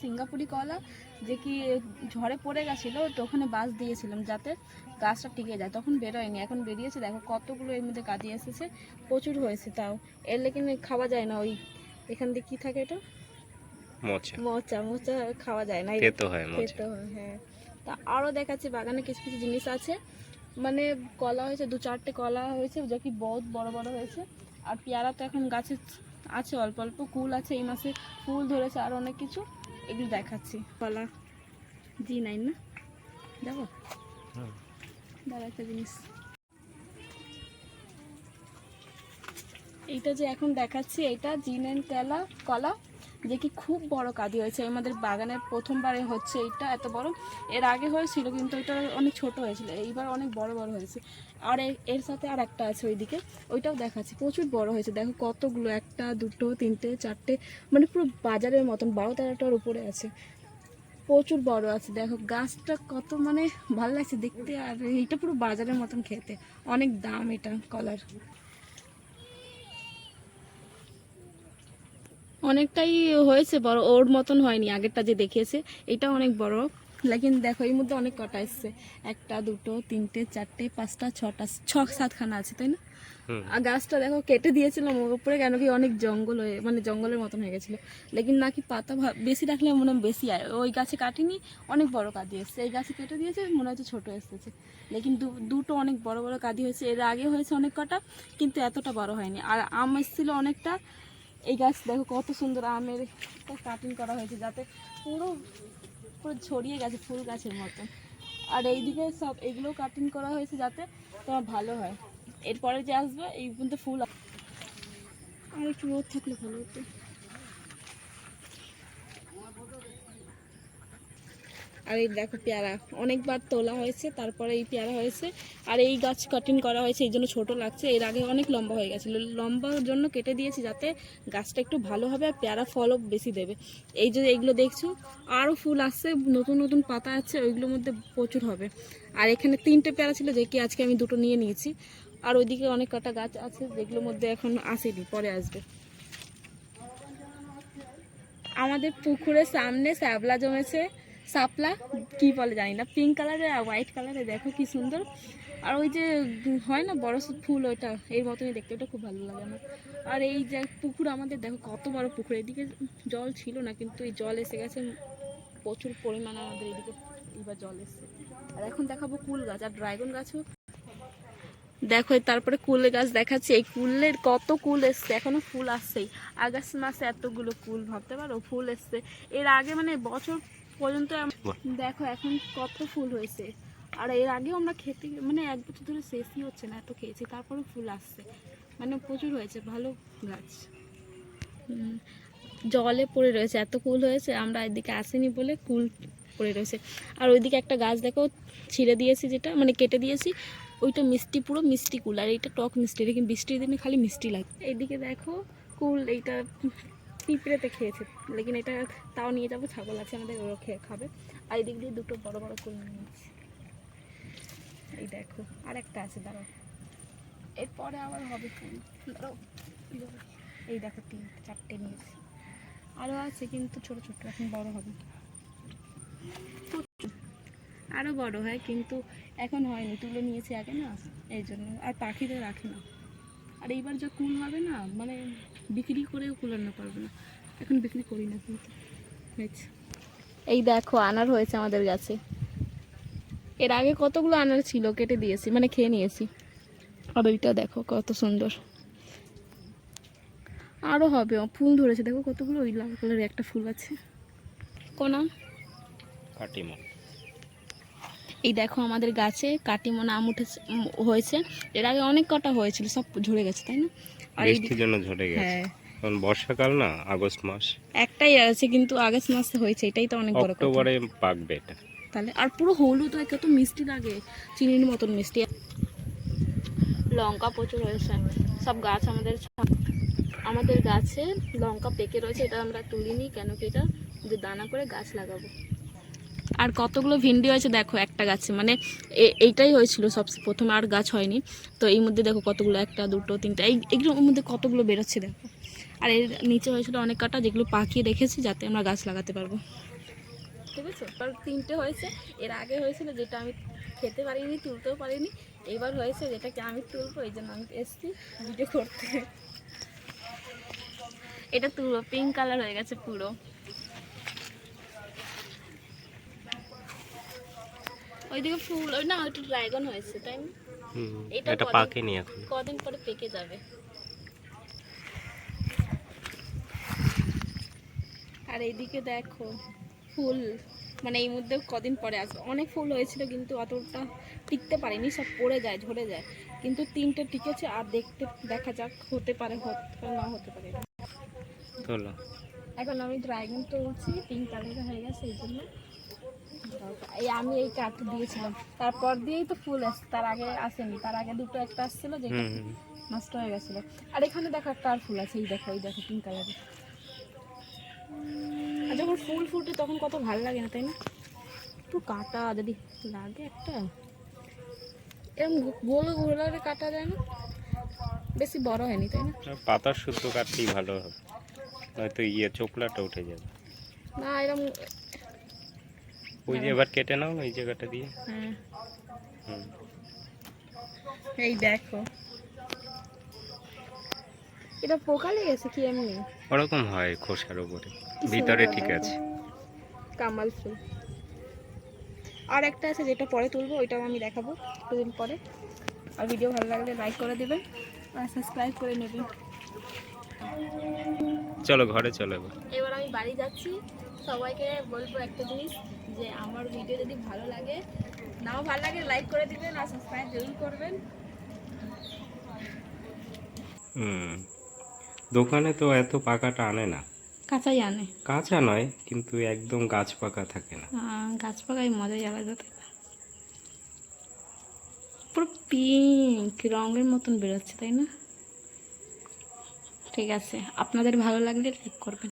সিঙ্গাপুরি কলা, যে কি ঝড়ে পড়ে গেছিলো, তো ওখানে বাঁশ দিয়েছিলাম যাতে গাছটা টিকে যায়, তখন বেরোয়নি, এখন বেরিয়েছে। দেখো কতগুলো এর মধ্যে কাঁদি এসেছে, প্রচুর হয়েছে। তাও এর লেকিন খাওয়া যায় না, ওই এখান দিয়ে কি থাকে এটা, মোচা মোচা মোচা খাওয়া যায় না, খেতে হয়। হ্যাঁ, তা আরও দেখাচ্ছি বাগানে কিছু কিছু জিনিস আছে। মানে কলা হয়েছে, 2-4টে কলা হয়েছে, যা কি বহুত বড় বড় হয়েছে। আর পেয়ারা তো এখন গাছে আছে অল্প অল্প, কুল আছে, এই মাসে ফুল ধরেছে, আর অনেক কিছু, এগুলো দেখাচ্ছি। কলা G9 না, দেখো দাঁড়া একটা জিনিস, এইটা যে এখন দেখাচ্ছি, এটা G9 কলা, যে কি খুব বড় কাঁদি হয়েছে আমাদের বাগানের, প্রথমবারে হচ্ছে এইটা এত বড়। এর আগে হয়েছিল কিন্তু এটা অনেক ছোট হয়েছিল, এইবার অনেক বড় বড় হয়েছে। আর এর সাথে আর একটা আছে ওইদিকে, ওইটাও দেখাচ্ছি, প্রচুর বড় হয়েছে। দেখো কতগুলো, 1, 2, 3, 4টে, মানে পুরো বাজারের মতন, 12-13টার উপরে আছে, প্রচুর বড় আছে। দেখো গাছটা কত মানে ভালো লাগছে দেখতে, আর এইটা পুরো বাজারের মতন খেতে, অনেক দাম এটা কলার। অনেকটাই হয়েছে বড়, ওর মতন হয়নি আগেরটা যে দেখিয়েছে, এটা অনেক বড়। লেকিন দেখো এর মধ্যে অনেক কটা এসছে, 1, 2, 3, 4, 5, 6, 6-7খানা আছে, তাই না? আর গাছটা দেখো কেটে দিয়েছিলাম ওর উপরে, কেন কি অনেক জঙ্গল হয়ে, মানে জঙ্গলের মতন হয়ে গেছিলো। লেকিন নাকি পাতা বেশি রাখলে মনে হয় বেশি আয়, ওই গাছে কাটিনি, অনেক বড় কাঁদি এসছে। এই গাছে কেটে দিয়েছে, মনে হচ্ছে ছোটো এসেছে, লেকিন দুটো অনেক বড় বড় কাঁদি হয়েছে। এর আগে হয়েছে অনেক কটা, কিন্তু এতটা বড় হয়নি। আর আম এসেছিলো অনেকটা। এই গাছ দেখো কত সুন্দর, আমের কাটিং করা হয়েছে যাতে পুরো পুরো ছড়িয়ে গেছে ফুল গাছের মতো। আর এইদিকে সব এগুলো কাটিং করা হয়েছে যাতে তোমার ভালো হয়, এরপরে যে আসবে এই পর্যন্ত ফুল। আর একটু রোদ থাকলে ভালো হতো। আর এই দেখো পেয়ারা অনেকবার তোলা হয়েছে, তারপরে এই পেয়ারা হয়েছে। আর এই গাছ কাটিং করা হয়েছে, এই জন্য ছোটো লাগছে, এর আগে অনেক লম্বা হয়ে গেছিলো, লম্বার জন্য কেটে দিয়েছি যাতে গাছটা একটু ভালো হবে আর পেয়ারা ফলও বেশি দেবে। এই যে এইগুলো দেখছো, আরও ফুল আসছে, নতুন নতুন পাতা আছে, ওইগুলোর মধ্যে প্রচুর হবে। আর এখানে 3টে পেয়ারা ছিল, যে কি আজকে আমি 2টো নিয়ে নিয়েছি। আর ওইদিকে অনেক কটা গাছ আছে যেগুলোর মধ্যে এখন আসেনি, পরে আসবে। আমাদের পুকুরের সামনে শ্যাবলা জমেছে, শাপলা কি বলে জানি না, পিঙ্ক কালারের আর হোয়াইট কালারে, দেখো কি সুন্দর। আর ওই যে হয় না বড় ফুল, ওইটা এর মতনই দেখতে, ওটা খুব ভালো লাগে আমার। আর এই যে পুকুর আমাদের, দেখো কত বড় পুকুর, এদিকে জল ছিল না কিন্তু এই জল এসে গেছে প্রচুর পরিমাণে, আমাদের এদিকে এবার জল এসছে। আর এখন দেখাবো কুল গাছ আর ড্রাগন গাছও দেখো। তারপরে কুল গাছ দেখাচ্ছি, এই কুলের কত কুল এসছে, এখনো ফুল আসছেই। আগস্ট মাসে এতগুলো কুল, ভাবতে পারো, ফুল এসছে। এর আগে মানে বছর পর্যন্ত দেখো এখন কত ফুল হয়েছে। আর এর আগেও আমরা খেতে, মানে 1 বছর ধরে শেষই হচ্ছে না, এত খেয়েছি, তারপরে ফুল আসছে, মানে প্রচুর হয়েছে, ভালো গাছ। জলে পড়ে রয়েছে, এত কুল হয়েছে, আমরা এদিকে আসেনি বলে কুল পড়ে রয়েছে। আর ওইদিকে একটা গাছ দেখো ছিঁড়ে দিয়েছি, যেটা মানে কেটে দিয়েছি, ওইটা মিষ্টি, পুরো মিষ্টি কুল, আর এইটা টক মিষ্টি, কিন্তু বৃষ্টির দিনে খালি মিষ্টি লাগে। এইদিকে দেখো কুল, এইটা পিঁপড়েতে খেয়েছে, লেকিন এটা তাও নিয়ে যাবো, ছাগল আছে আমাদের, ওরা খেয়ে খাবে। আর এদিক দিয়ে 2টো বড় বড় কুল নিয়ে নিচ্ছি। এই দেখো আর একটা আছে, দাঁড়াও, এরপরে আবার হবে ফুল, দাঁড়াও। এই দেখো 3-4টে নিয়েছি, আরও আছে কিন্তু ছোট ছোট, এখন বড় হবে, আরও বড় হয় কিন্তু এখন হয়নি, তুলে নিয়েছি আগে না, এই জন্য। আর পাখিদের রাখে না। আর এইবার যা কুল হবে না, মানে বিক্রি করেও কুলানো পারবে না, এখন বিক্রি করি না কিন্তু হয়েছে। এই দেখো আনার হয়েছে আমাদের গাছে, এর আগে কতগুলো আনার ছিল, কেটে দিয়েছি, মানে খেয়ে নিয়েছি। আর ওইটা দেখো কত সুন্দর, আরও হবে, ফুল ধরেছে দেখো কতগুলো, ওই লাল কালারের একটা ফুল আছে, কোন আম? কাটিমন। এই দেখো আমাদের গাছে কাটিমন আম উঠেছে, হয়েছে। এর আগে অনেক কটা হয়েছিল, সব ঝরে গেছে, তাই না? বৃষ্টির জন্য ঝরে গেছে। হ্যাঁ, এখন বর্ষাকাল না, আগস্ট মাস, একটাই আছে কিন্তু আগস্ট মাসে হয়েছে, এটাই তো অনেক বড় কথা। অক্টোবরে পাকবে এটা তাহলে। আর পুরো হলুদ হয়, কত মিষ্টি লাগে, চিনির মতন মিষ্টি। লঙ্কা প্রচুর হয়েছে, সব গাছ আমাদের গাছে লঙ্কা পেকে রয়েছে, এটা আমরা তুলিনি, কেন কি এটা যে দানা করে গাছ লাগাবো। আর কতগুলো ভিন্ডি হয়েছে দেখো একটা গাছে, মানে এইটাই হয়েছিল সবচেয়ে প্রথমে, আর গাছ হয়নি। তো এই মধ্যে দেখো কতগুলো, 1, 2, 3টে, এইগুলোর মধ্যে কতগুলো বেরোচ্ছে দেখো। আর এর নিচে হয়েছিল অনেক কাটা, যেগুলো পাকিয়ে রেখেছি যাতে আমরা গাছ লাগাতে পারবো। ঠিক আছে, আর 3টে হয়েছে। এর আগে হয়েছিল যেটা আমি খেতে পারিনি, তুলতেও পারিনি। এবার হয়েছে যেটাকে আমি তুলবো, এই জন্য আমি এসেছি ভিডিও করতে। এটা তুলবো, পিঙ্ক কালার হয়ে গেছে পুরো। ওইদিকে ফুল, ওই না ওইটা ড্রাগন হয়েছে তাই না? এটা পাকেনি এখন। কদিন পরে পেকে যাবে। আর এইদিকে দেখো ফুল, মানে এই মধ্যে কদিন পরে আসবে। অনেক ফুল হয়েছিল কিন্তু অতটা টিকতে পারেনি, সব পড়ে যায়, ঝরে যায়। কিন্তু 3টে টিকেছে। আর দেখা যাক, হতে পারে, না হতে পারে। তোলো। এখন আমি ড্রাগন তুলছি, পিঙ্ক কালার হয়ে গেছে এই জন্য। এই আমি এই কাঠ দিয়েছিলাম, তারপর দিয়েই তো ফুল আসছে, তার আগে আসেনি। তার আগে দুটো একটা আসছিল যেটা নষ্ট হয়ে গেছিলো। আর এখানে দেখো একটা আর ফুল আছে, এই দেখো পিঙ্ক কালারের। আর যখন ফুল ফুটে তখন কত ভালো লাগে না তাই না? একটু কাটা যদি লাগে একটা, এরকম গোল ঘোরালে কাটা যায় না, বেশি বড় হয়নি তাই না? পাতার শুদ্ধ কাটলেই ভালো হবে, নয়তো চোখলাটা উঠে যাবে। না এরকম। ওই যে এবার কেটে নাও এই জায়গাটা দিয়ে। হ্যাঁ, হুম। এই দেখো এটা পোকা লেগেছে কি এমনি? ওরকম হয় খোসার উপরে, কি ভিতরে সুন্দর ঠিক দেখো, আছে। কামাল ফুল। আর একটা আছে যেটা পরে তুলবো, ওইটাও আমি দেখাবো কিছুদিন পরে। আর ভিডিও ভালো লাগলে লাইক করে দেবেন আর সাবস্ক্রাইব করে নেবেন। চলো ঘরে চলো এবার। এবার আমি বাড়ি যাচ্ছি। সবাইকে বলবো একটা জিনিস, যে আমার ভিডিও যদি ভালো লাগে, নাও ভালো লাগে, লাইক করে দিবেন আর সাবস্ক্রাইব জরুর করবেন। দোকানে তো এত পাকাটা আনে না, কাঁচাই আনে। কাঁচা নয় কিন্তু একদম গাছ পাকা থাকে না। গাছ পাকায় মজাই আলাদা, তাই না? পুরো পিঙ্ক রঙের মতন বেরোচ্ছে তাই না? ঠিক আছে, আপনাদের ভালো লাগলে লাইক করবেন।